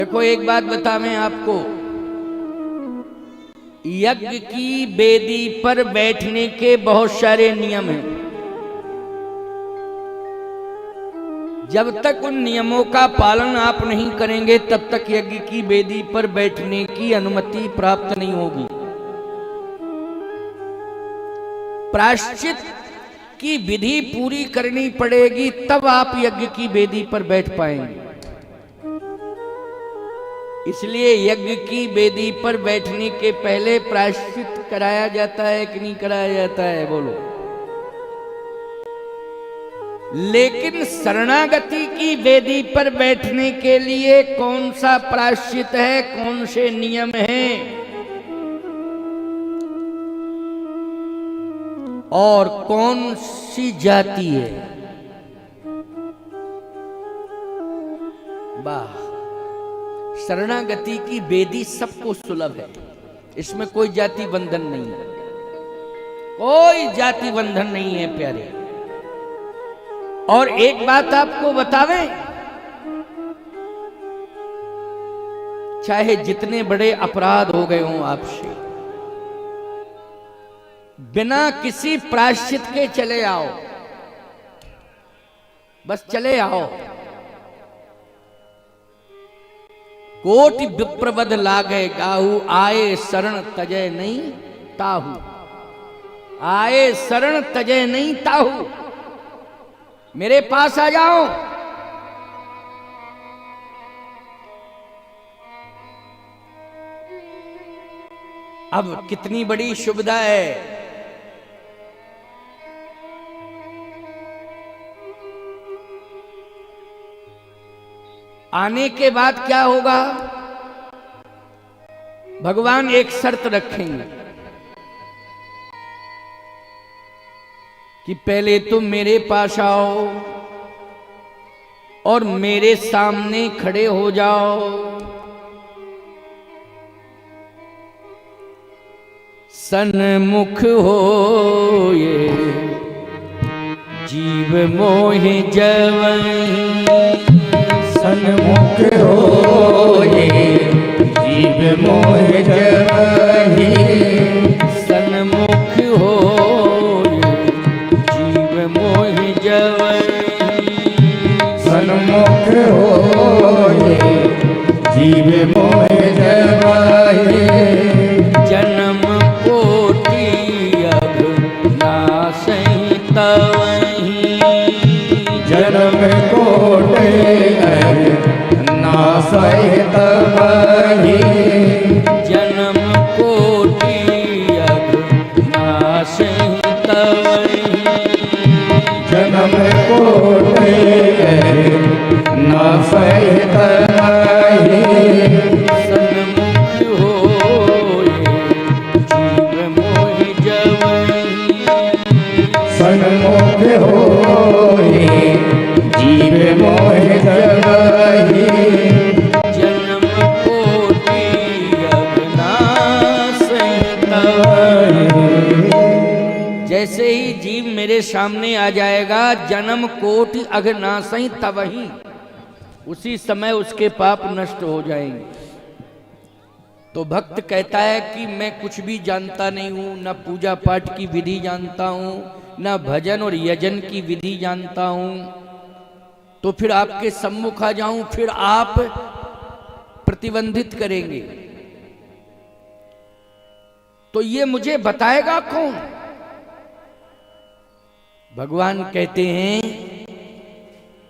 देखो एक बात बतावें आपको, यज्ञ की वेदी पर बैठने के बहुत सारे नियम हैं। जब तक उन नियमों का पालन आप नहीं करेंगे तब तक यज्ञ की वेदी पर बैठने की अनुमति प्राप्त नहीं होगी। प्रायश्चित की विधि पूरी करनी पड़ेगी, तब आप यज्ञ की वेदी पर बैठ पाएंगे। इसलिए यज्ञ की वेदी पर बैठने के पहले प्रायश्चित कराया जाता है कि नहीं कराया जाता है, बोलो। लेकिन शरणागति की वेदी पर बैठने के लिए कौन सा प्रायश्चित है, कौन से नियम हैं और कौन सी जाति है? वाह, शरणागति की वेदी सबको सुलभ है, इसमें कोई जाति बंधन नहीं है, कोई जाति बंधन नहीं है प्यारे। और एक बात आपको बतावें, चाहे जितने बड़े अपराध हो गए हों आपसे, बिना किसी प्रायश्चित के चले आओ, बस चले आओ। कोटि विप्रवध लागे गाहू, आए शरण तजय नहीं ताहू। आए शरण तजय नहीं ताहू, मेरे पास आ जाओ। अब कितनी बड़ी सुविधा है। आने के बाद क्या होगा, भगवान एक शर्त रखेंगे कि पहले तुम मेरे पास आओ और मेरे सामने खड़े हो जाओ। सन्मुख हो ये जीव मोहि जवहीं, सन्मुख हो ये जीव मोहि जवहीं। सन्मुख हो ये जीव मोहि जवहीं। सन्मुख हो ये जीव मोहि जवहीं। जन्म कोटि अघनासहि तवहीं। जन्म कोटि अघनासहि तवहीं। जन्म कोटि अघनासहि तवहीं। जन्म कोटि अघनासहि तवहीं। सन्मुख हो ये जीव मोहि जवहीं। सन्मुख हो ये जीव मोहि जवहीं। जन्म कोटि अघनासहि तवहीं। जैसे ही जीव मेरे सामने आ जाएगा, जन्म कोटि अघनासहि तवहीं, उसी समय उसके पाप नष्ट हो जाएंगे। तो भक्त कहता है कि मैं कुछ भी जानता नहीं हूं, न पूजा पाठ की विधि जानता हूं, न भजन और यजन की विधि जानता हूं, तो फिर आपके सम्मुख आ जाऊं, फिर आप प्रतिबंधित करेंगे, तो ये मुझे बताएगा कौन? भगवान कहते हैं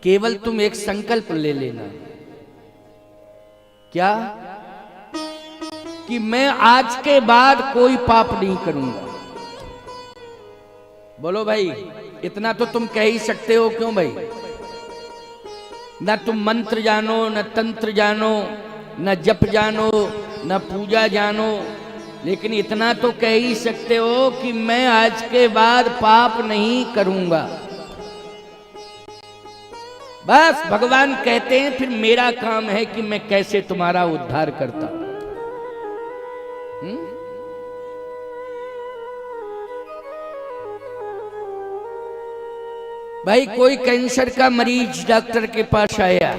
केवल तुम एक संकल्प ले लेना। क्या? कि मैं आज के बाद कोई पाप नहीं करूंगा। बोलो भाई, इतना तो तुम कह ही सकते हो, क्यों भाई? न तुम मंत्र जानो, न तंत्र जानो, न जप जानो, न पूजा जानो, लेकिन इतना तो कह ही सकते हो कि मैं आज के बाद पाप नहीं करूंगा। बस भगवान कहते हैं फिर मेरा काम है कि मैं कैसे तुम्हारा उद्धार करता हूं। भाई, कोई कैंसर का मरीज डॉक्टर के पास आया,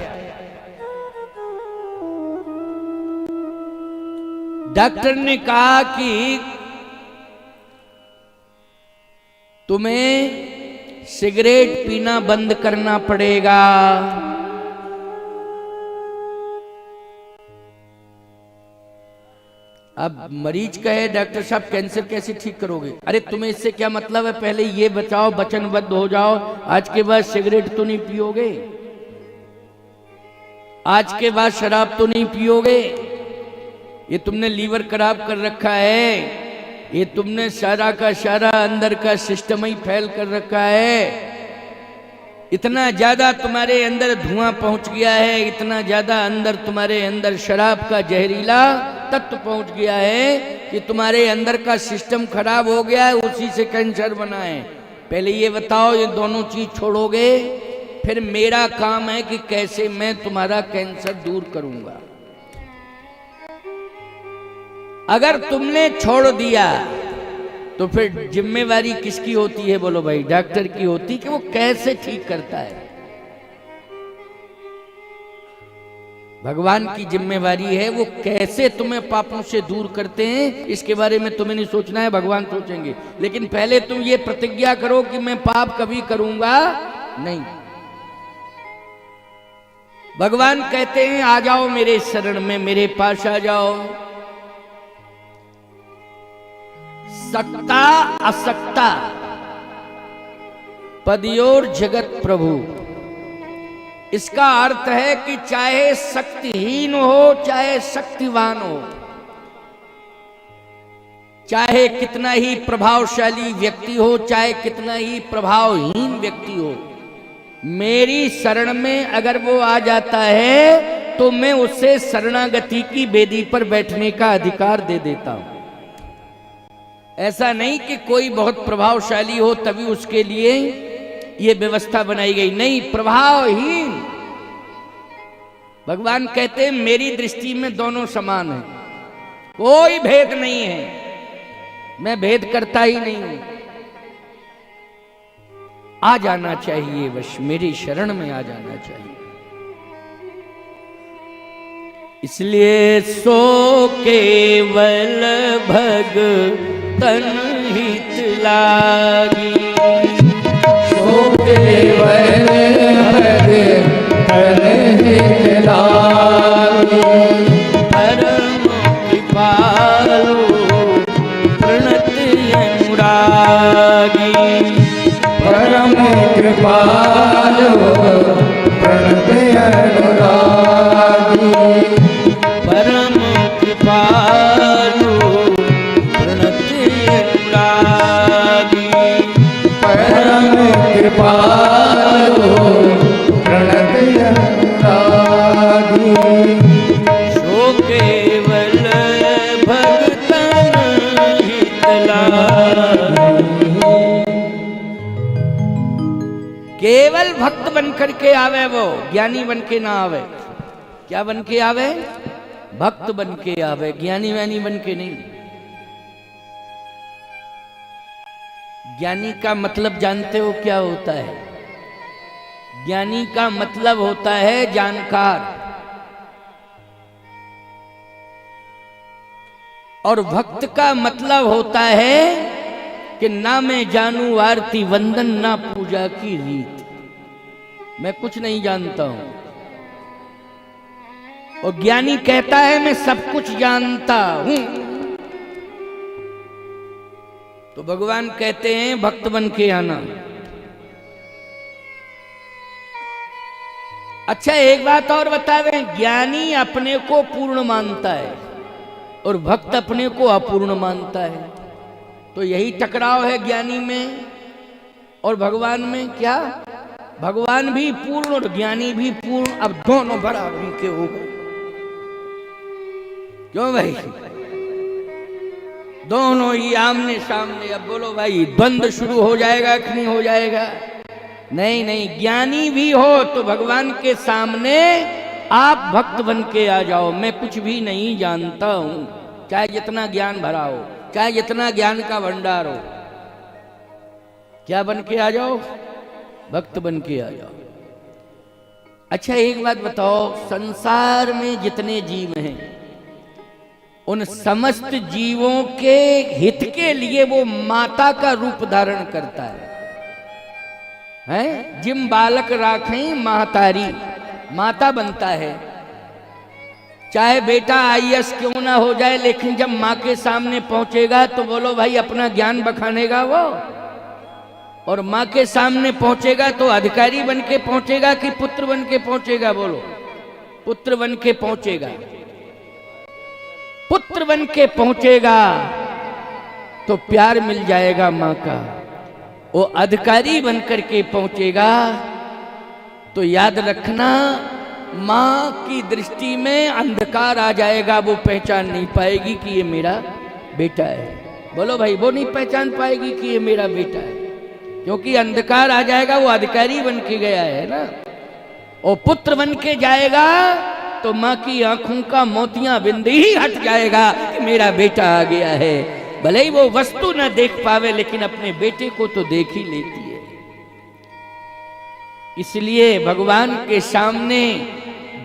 डॉक्टर ने कहा कि तुम्हें सिगरेट पीना बंद करना पड़ेगा। अब मरीज कहे डॉक्टर साहब कैंसर कैसे ठीक करोगे? अरे तुम्हें इससे क्या मतलब है, पहले ये बताओ, वचनबद्ध हो जाओ, आज के बाद सिगरेट तो नहीं पियोगे, आज के बाद शराब तो नहीं पियोगे, ये तुमने लीवर खराब कर रखा है, ये तुमने सारा का सारा अंदर का सिस्टम ही फैल कर रखा है, इतना ज्यादा तुम्हारे अंदर धुआं पहुंच गया है, इतना ज्यादा अंदर तुम्हारे अंदर शराब का जहरीला तत्व पहुंच गया है कि तुम्हारे अंदर का सिस्टम खराब हो गया है, उसी से कैंसर बना है। पहले ये बताओ ये दोनों चीज छोड़ोगे, फिर मेरा काम है कि कैसे मैं तुम्हारा कैंसर दूर करूंगा। अगर तुमने छोड़ दिया तो फिर जिम्मेवारी किसकी होती है? बोलो भाई, डॉक्टर की होती कि वो कैसे ठीक करता है। भगवान की जिम्मेवारी है वो कैसे तुम्हें पापों से दूर करते हैं, इसके बारे में तुम्हें नहीं सोचना है, भगवान सोचेंगे। लेकिन पहले तुम ये प्रतिज्ञा करो कि मैं पाप कभी करूंगा नहीं। भगवान कहते हैं आ जाओ मेरे शरण में, मेरे पास आ जाओ। सकता असक्ता पदयोर जगत प्रभु, इसका अर्थ है कि चाहे शक्तिहीन हो चाहे शक्तिवान हो, चाहे कितना ही प्रभावशाली व्यक्ति हो चाहे कितना ही प्रभावहीन व्यक्ति हो, मेरी शरण में अगर वो आ जाता है तो मैं उसे शरणागति की बेदी पर बैठने का अधिकार दे देता हूं। ऐसा नहीं कि कोई बहुत प्रभावशाली हो तभी उसके लिए ये व्यवस्था बनाई गई, नहीं, प्रभावहीन। भगवान कहते हैं मेरी दृष्टि में दोनों समान हैं, कोई भेद नहीं है, मैं भेद करता ही नहीं हूं। आ जाना चाहिए, बस मेरी शरण में आ जाना चाहिए। इसलिए सो केवल भगतन हित लागी, सो केवल भगतन हित लागी, परम कृपालु प्रणत अनुरागी, परम कृपालु प्रणत अनुरागी, परम कृपालु प्रणत अनुरागी, परम कृपालु प्रणत अनुरागी, सो केवल भगतन हित लागी। केवल भक्त बनकर के आवे, वो ज्ञानी बन के ना आवे। क्या बन के आवे? भक्त बन के आवे, ज्ञानी व्यानी बन के नहीं। ज्ञानी का मतलब जानते हो क्या होता है? ज्ञानी का मतलब होता है जानकार, और भक्त का मतलब होता है कि ना मैं जानू आरती वंदन ना पूजा की रीत, मैं कुछ नहीं जानता हूं। और ज्ञानी कहता है मैं सब कुछ जानता हूं। तो भगवान कहते हैं भक्त बन के आना। अच्छा एक बात और बता दें, ज्ञानी अपने को पूर्ण मानता है और भक्त अपने को अपूर्ण मानता है। तो यही टकराव है ज्ञानी में और भगवान में। क्या? भगवान भी पूर्ण और ज्ञानी भी पूर्ण, अब दोनों बराबरी के हो गए। क्यों भाई? दोनों ही आमने सामने। अब बोलो भाई द्वंद्व शुरू हो जाएगा कि नहीं हो जाएगा? नहीं नहीं, ज्ञानी भी हो तो भगवान के सामने आप भक्त बन के आ जाओ। मैं कुछ भी नहीं जानता हूं, चाहे जितना ज्ञान भरा हो, चाहे जितना ज्ञान का भंडार हो, क्या बन के आ जाओ? भक्त बन के आ जाओ। अच्छा एक बात बताओ, संसार में जितने जीव हैं उन समस्त जीवों के हित के लिए वो माता का रूप धारण करता है? जिम बालक राखें महतारी, माता बनता है। चाहे बेटा आईएएस क्यों ना हो जाए, लेकिन जब माँ के सामने पहुंचेगा तो बोलो भाई अपना ज्ञान बखानेगा वो, और माँ के सामने पहुंचेगा तो अधिकारी बन के पहुंचेगा कि पुत्र बन के पहुंचेगा? बोलो, पुत्र बन के पहुंचेगा। पुत्र बन के पहुंचेगा तो प्यार मिल जाएगा माँ का। वो अधिकारी बन करके पहुंचेगा तो याद रखना, माँ की दृष्टि में अंधकार आ जाएगा, वो पहचान नहीं पाएगी कि ये मेरा बेटा है। बोलो भाई, वो नहीं पहचान पाएगी कि ये मेरा बेटा है, क्योंकि अंधकार आ जाएगा, वो अधिकारी बन के गया है ना। और पुत्र बन के जाएगा तो माँ की आंखों का मोतियां बिंदी ही हट जाएगा कि मेरा बेटा आ गया है। भले ही वो वस्तु न देख पावे, लेकिन अपने बेटे को तो देख ही लेती है। इसलिए भगवान के सामने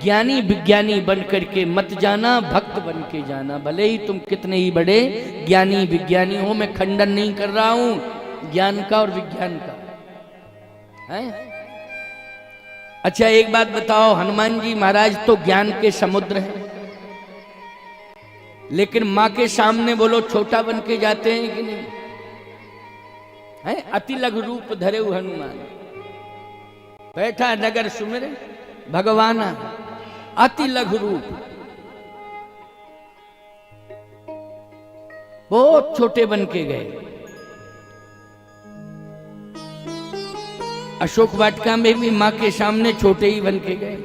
ज्ञानी विज्ञानी बन करके मत जाना, भक्त बन के जाना। भले ही तुम कितने ही बड़े ज्ञानी विज्ञानी हो, मैं खंडन नहीं कर रहा हूं ज्ञान का और विज्ञान का है। अच्छा एक बात बताओ, हनुमान जी महाराज तो ज्ञान के समुद्र हैं, लेकिन मां के सामने बोलो छोटा बन के जाते हैं कि नहीं? है अति लघु रूप धरे हनुमान, बैठा नगर सुमिर भगवाना, अति लघु रूप, बहुत छोटे बन के गए। अशोक वाटिका में भी मां के सामने छोटे ही बन के गए।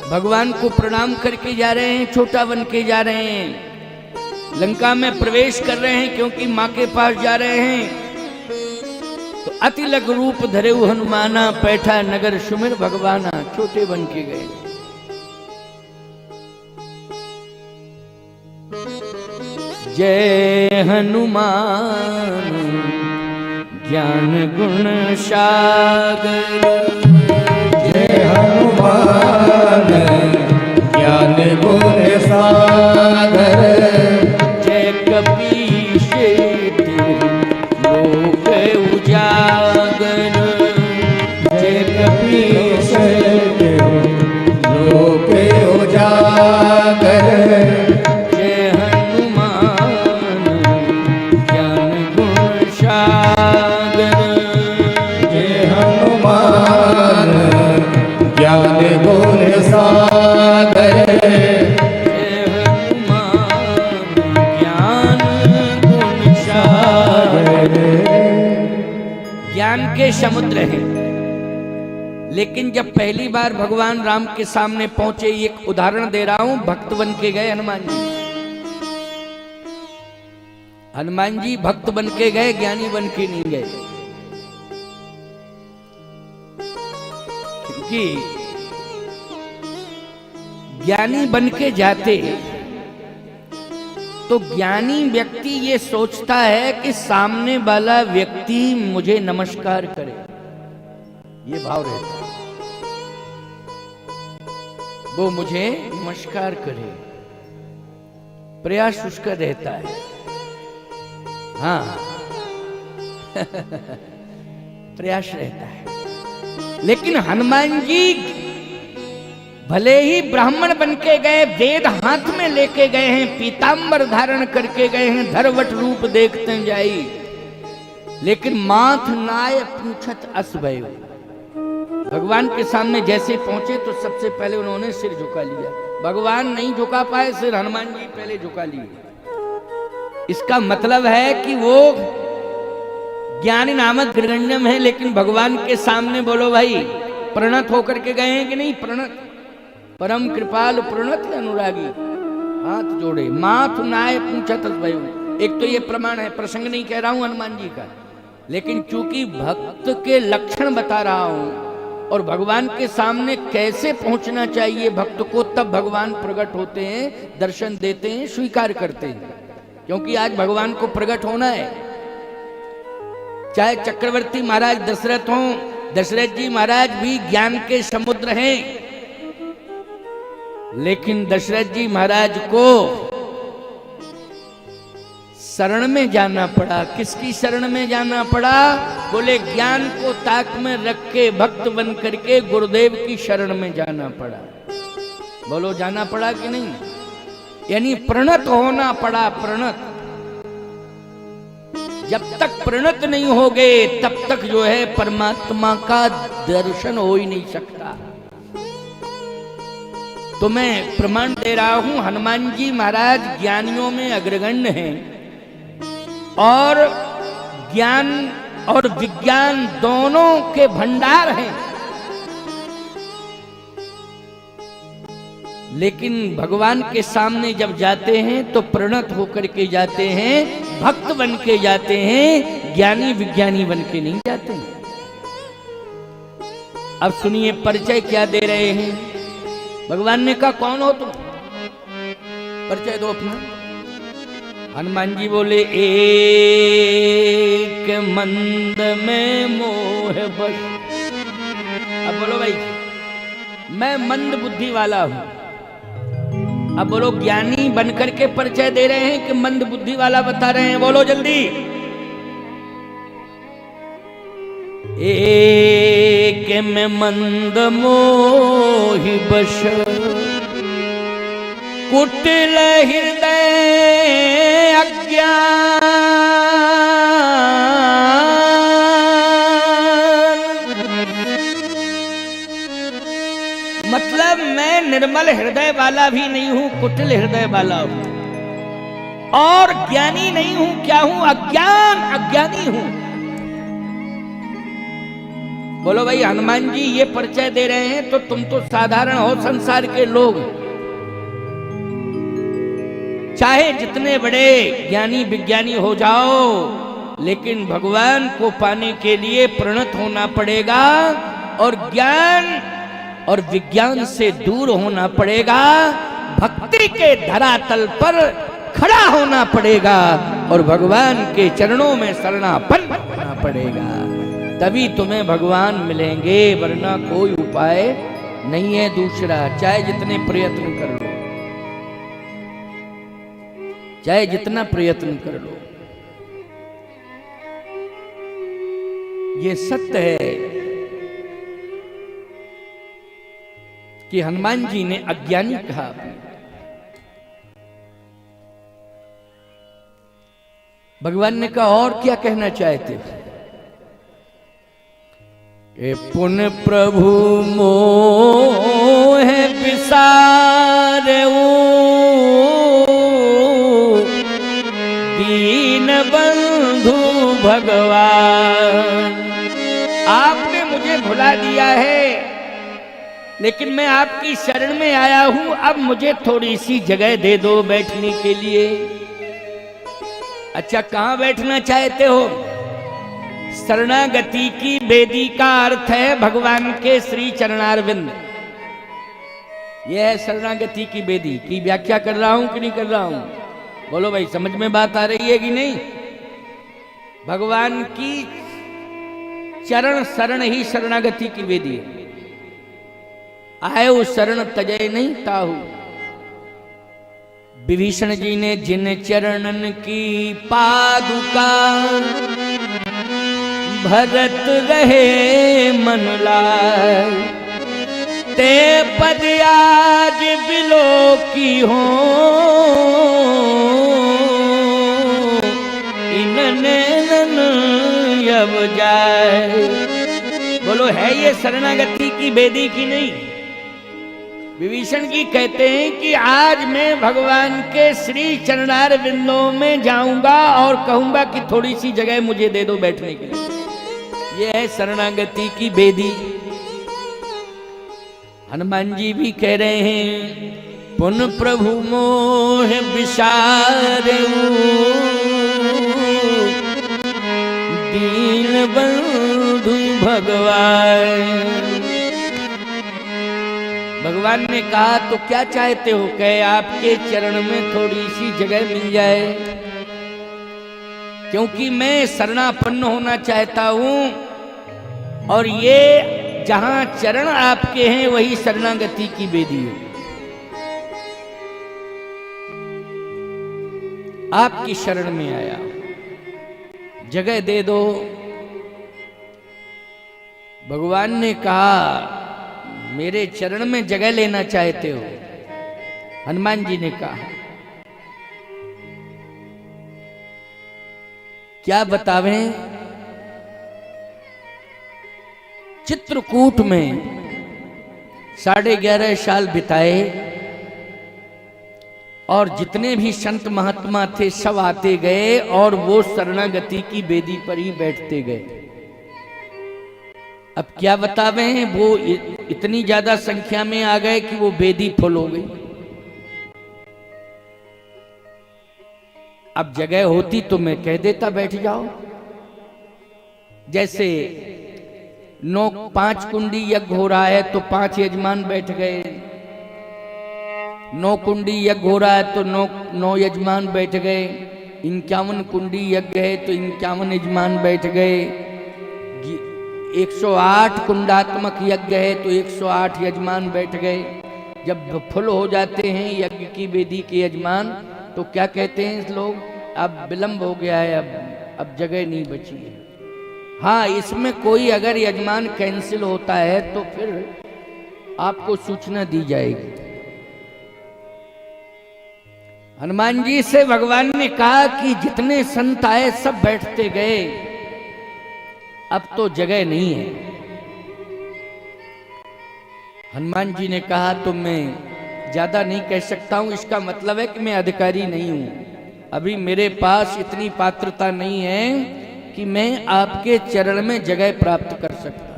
भगवान को प्रणाम करके जा रहे हैं, छोटा बन के जा रहे हैं। लंका में प्रवेश कर रहे हैं क्योंकि मां के पास जा रहे हैं। तो अति लघु रूप धरे हनुमाना, पैठा नगर सुमिर भगवाना, छोटे बन के गए। जय हनुमान ज्ञान गुण सागर, जय हनुमान ज्ञान गुण सागर, जय कपीश लोक उजागर, जय कपीश लोक उजागर, जय हनुमान ज्ञान गुण सागर, जय हनुमान ज्ञान गुण सागर, जय हनुमान ज्ञान गुण सागर। ज्ञान के समुद्र हैं, लेकिन जब पहली बार भगवान राम के सामने पहुंचे, एक उदाहरण दे रहा हूं, भक्त बन के गए हनुमान जी। हनुमान जी भक्त बन के गए, ज्ञानी बन के नहीं गए। क्योंकि ज्ञानी बन के जाते तो ज्ञानी व्यक्ति ये सोचता है कि सामने वाला व्यक्ति मुझे नमस्कार करे, ये भाव रहता है, वो मुझे नमस्कार करे, प्रयास उसका रहता है। हाँ प्रयास रहता है। लेकिन हनुमान जी भले ही ब्राह्मण बन के गए, वेद हाथ में लेके गए हैं, पीतांबर धारण करके गए हैं, धरवट रूप देखते जाई, लेकिन माथ नाय पूछत अस भयो। भगवान के सामने जैसे पहुंचे तो सबसे पहले उन्होंने सिर झुका लिया। भगवान नहीं झुका पाए, सिर हनुमान जी पहले झुका लिए। इसका मतलब है कि वो ज्ञानी नामक गृहण्यम है, लेकिन भगवान के सामने बोलो भाई प्रणत होकर के गए हैं कि नहीं? प्रणत, परम कृपाल प्रणत अनुरागी, हाथ जोड़े, माथ नाय पूछत भयो। एक तो ये प्रमाण है, प्रसंग नहीं कह रहा हूं हनुमान जी का, लेकिन चूंकि भक्त के लक्षण बता रहा हूं और भगवान के सामने कैसे पहुंचना चाहिए भक्त को, तब भगवान प्रकट होते हैं, दर्शन देते हैं, स्वीकार करते हैं। क्योंकि आज भगवान को प्रकट होना है। चाहे चक्रवर्ती महाराज दशरथ हों, दशरथ जी महाराज भी ज्ञान के समुद्र हैं, लेकिन दशरथ जी महाराज को शरण में जाना पड़ा। किसकी शरण में जाना पड़ा? बोले ज्ञान को ताक में रख के भक्त बन करके गुरुदेव की शरण में जाना पड़ा। बोलो जाना पड़ा कि नहीं? यानी प्रणत होना पड़ा। प्रणत, जब तक प्रणत नहीं होगे तब तक जो है परमात्मा का दर्शन हो ही नहीं सकता। तो मैं प्रमाण दे रहा हूं, हनुमान जी महाराज ज्ञानियों में अग्रगण्य हैं और ज्ञान और विज्ञान दोनों के भंडार हैं। लेकिन भगवान के सामने जब जाते हैं तो प्रणत होकर के जाते हैं, भक्त बन के जाते हैं, ज्ञानी विज्ञानी बन के नहीं जाते। अब सुनिए परिचय क्या दे रहे हैं। भगवान ने कहा कौन हो तुम, परिचय दो अपना। हनुमान जी बोले एक मंद में मोह बश। अब बोलो भाई, मैं मंद बुद्धि वाला हूं। अब बोलो ज्ञानी बनकर के परिचय दे रहे हैं कि मंद बुद्धि वाला बता रहे हैं? बोलो जल्दी। एक में मंद मोहि बश, कुटिल हृदय अज्ञान। मतलब मैं निर्मल हृदय वाला भी नहीं हूं, कुटिल हृदय वाला हूं, और ज्ञानी नहीं हूं। क्या हूं? अज्ञानी हूं। बोलो भाई, हनुमान जी ये परिचय दे रहे हैं तो तुम तो साधारण हो, संसार के लोग, चाहे जितने बड़े ज्ञानी विज्ञानी हो जाओ, लेकिन भगवान को पाने के लिए प्रणत होना पड़ेगा और ज्ञान और विज्ञान से दूर होना पड़ेगा। भक्ति के धरातल पर खड़ा होना पड़ेगा और भगवान के चरणों में शरणापन्न होना पड़ेगा। तभी तुम्हें भगवान मिलेंगे, वरना कोई उपाय नहीं है दूसरा। चाहे जितने प्रयत्न कर लो, चाहे जितना प्रयत्न कर लो, ये सत्य है कि हनुमान जी ने अज्ञानी कहा। भगवान ने कहा और क्या कहना चाहते? पुन प्रभु मोह बिसारऊ, दीन बंधु भगवान। आपने मुझे भुला दिया है, लेकिन मैं आपकी शरण में आया हूं। अब मुझे थोड़ी सी जगह दे दो बैठने के लिए। अच्छा, कहां बैठना चाहते हो? शरणागति की बेदी का अर्थ है भगवान के श्री चरणारविंद। यह है शरणागति की बेदी। की व्याख्या कर रहा हूं कि नहीं कर रहा हूं? बोलो भाई, समझ में बात आ रही है कि नहीं? भगवान की चरण शरण ही शरणागति की बेदी है। आयो शरण तजय नहीं ताहू। विभीषण जी ने जिन चरणन की पादुका, भरत रहे मन लाय। ते पद आज बिलो की हो, इनने अब जाए। बोलो, है ये शरणागति की बेदी की नहीं? विभीषण जी कहते हैं कि आज मैं भगवान के श्री चरणार बिंदों में जाऊंगा और कहूंगा कि थोड़ी सी जगह मुझे दे दो बैठने के लिए। यह है शरणागति की बेदी। हनुमान जी भी कह रहे हैं, पुन प्रभु मोह बिसारऊ, दीन बंधु भगवान। भगवान ने कहा तो क्या चाहते हो? कहे आपके चरण में थोड़ी सी जगह मिल जाए, क्योंकि मैं शरणापन्न होना चाहता हूं और ये जहां चरण आपके हैं वही शरणागति की बेदी है। आपकी शरण में आया, जगह दे दो। भगवान ने कहा, मेरे चरण में जगह लेना चाहते हो? हनुमान जी ने कहा, क्या बतावें? चित्रकूट में 11.5 साल बिताए और जितने भी संत महात्मा थे सब आते गए और वो शरणागति की बेदी पर ही बैठते गए। अब क्या बतावें, वो इतनी ज्यादा संख्या में आ गए कि वो बेदी फुल हो गई। अब जगह होती तो मैं कह देता बैठ जाओ। जैसे 5 कुंडी यज्ञ हो रहा है तो 5 यजमान बैठ गए, 9 कुंडी यज्ञ हो रहा है तो 9 यजमान बैठ गए, 51 कुंडी यज्ञ है तो 51 यजमान बैठ गए, 108 कुंडात्मक यज्ञ है तो 108 यजमान बैठ गए। जब फुल हो जाते हैं यज्ञ की वेदी के यजमान तो क्या कहते हैं लोग, अब विलंब हो गया है, अब जगह नहीं बची है। हाँ, इसमें कोई अगर यजमान कैंसिल होता है तो फिर आपको सूचना दी जाएगी। हनुमान जी से भगवान ने कहा कि जितने संत आए सब बैठते गए, अब तो जगह नहीं है। हनुमान जी ने कहा, तो मैं ज्यादा नहीं कह सकता हूं, इसका मतलब है कि मैं अधिकारी नहीं हूं, अभी मेरे पास इतनी पात्रता नहीं है कि मैं आपके चरण में जगह प्राप्त कर सकता।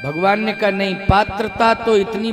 भगवान ने कहा, नहीं, पात्रता तो इतनी